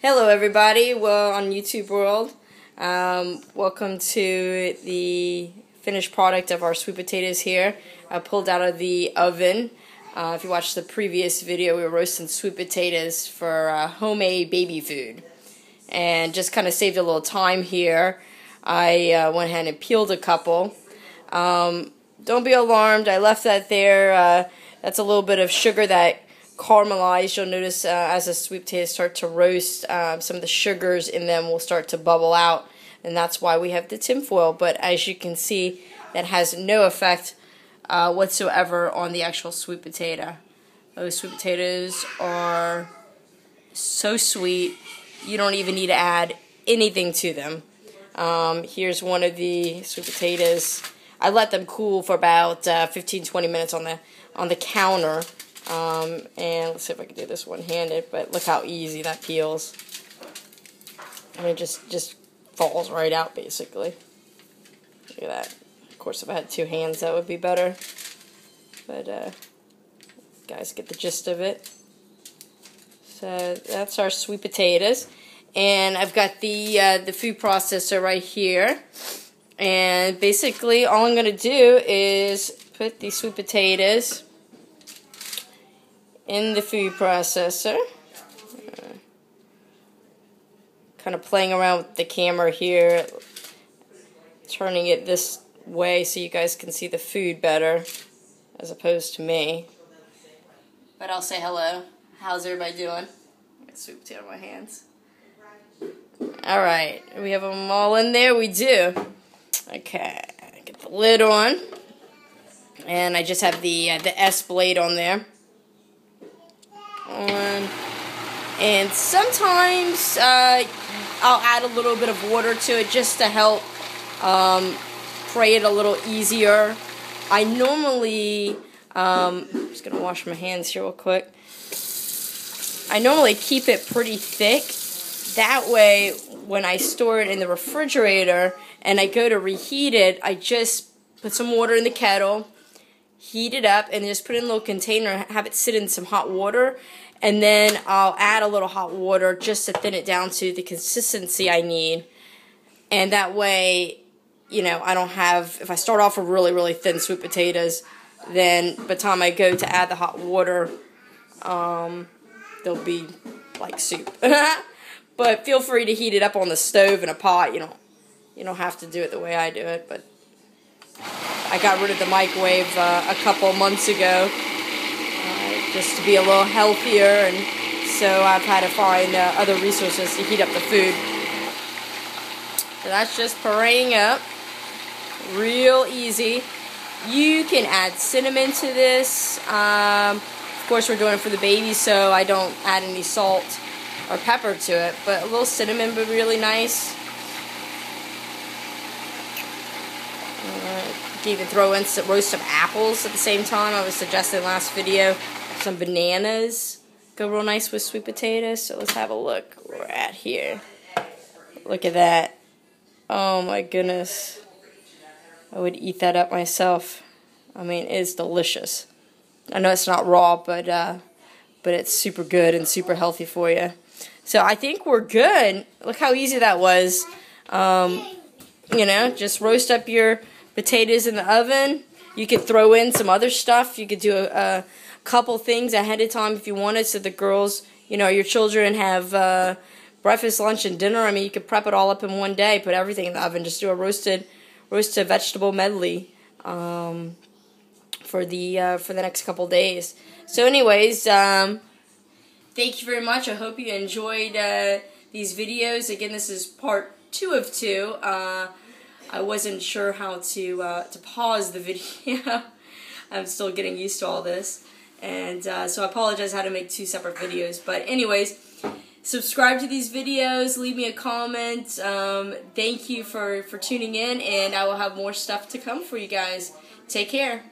Hello everybody, well on YouTube world, welcome to the finished product of our sweet potatoes here. I pulled out of the oven. If you watched the previous video, we were roasting sweet potatoes for homemade baby food. And just kind of saved a little time here. I went ahead and peeled a couple. Don't be alarmed, I left that there. That's a little bit of sugar that caramelized. You'll notice as the sweet potatoes start to roast, some of the sugars in them will start to bubble out, and that's why we have the tinfoil. But as you can see, that has no effect whatsoever on the actual sweet potato. Those sweet potatoes are so sweet, you don't even need to add anything to them. Here's one of the sweet potatoes. I let them cool for about 15-20 minutes on the counter. And let's see if I can do this one-handed, but look how easy that peels. I mean, it just falls right out, basically. Look at that. Of course, if I had two hands, that would be better. But, guys get the gist of it. So, that's our sweet potatoes. And I've got the food processor right here. And basically, all I'm going to do is put these sweet potatoes in the food processor. Kind of playing around with the camera here, turning it this way so you guys can see the food better as opposed to me. But I'll say hello. How's everybody doing? I got sweet potato in my hands. Alright, we have them all in there. We do. Okay, get the lid on. And I just have the S blade on there. And sometimes I'll add a little bit of water to it just to help fry it a little easier. I normally, I'm just going to wash my hands here real quick. I normally keep it pretty thick. That way, when I store it in the refrigerator and I go to reheat it, I just put some water in the kettle, heat it up, and just put it in a little container, have it sit in some hot water, and then I'll add a little hot water just to thin it down to the consistency I need. And that way, you know, I don't have, if I start off with really, really thin sweet potatoes, then by the time I go to add the hot water, they'll be like soup. But feel free to heat it up on the stove in a pot. You don't have to do it the way I do it, but I got rid of the microwave a couple months ago just to be a little healthier, and so I've had to find other resources to heat up the food. So that's just pureeing up, real easy. You can add cinnamon to this. Of course, we're doing it for the baby, so I don't add any salt or pepper to it, but a little cinnamon would be really nice. You can even throw in roast some apples at the same time. I was suggesting in the last video some bananas go real nice with sweet potatoes. So let's have a look where we're at here. Look at that. Oh my goodness. I would eat that up myself. I mean, it's delicious. I know it's not raw, but it's super good and super healthy for you. So I think we're good. Look how easy that was. You know, just roast up your potatoes in the oven. You could throw in some other stuff. You could do a couple things ahead of time if you wanted, so the girls, you know, your children have breakfast, lunch, and dinner. I mean, you could prep it all up in one day, put everything in the oven, just do a roasted vegetable medley for the next couple days. So anyways, thank you very much. I hope you enjoyed these videos. Again, this is part 2 of 2. I wasn't sure how to pause the video. I'm still getting used to all this. And so I apologize how to make 2 separate videos. But anyways, subscribe to these videos. Leave me a comment. Thank you for tuning in. And I will have more stuff to come for you guys. Take care.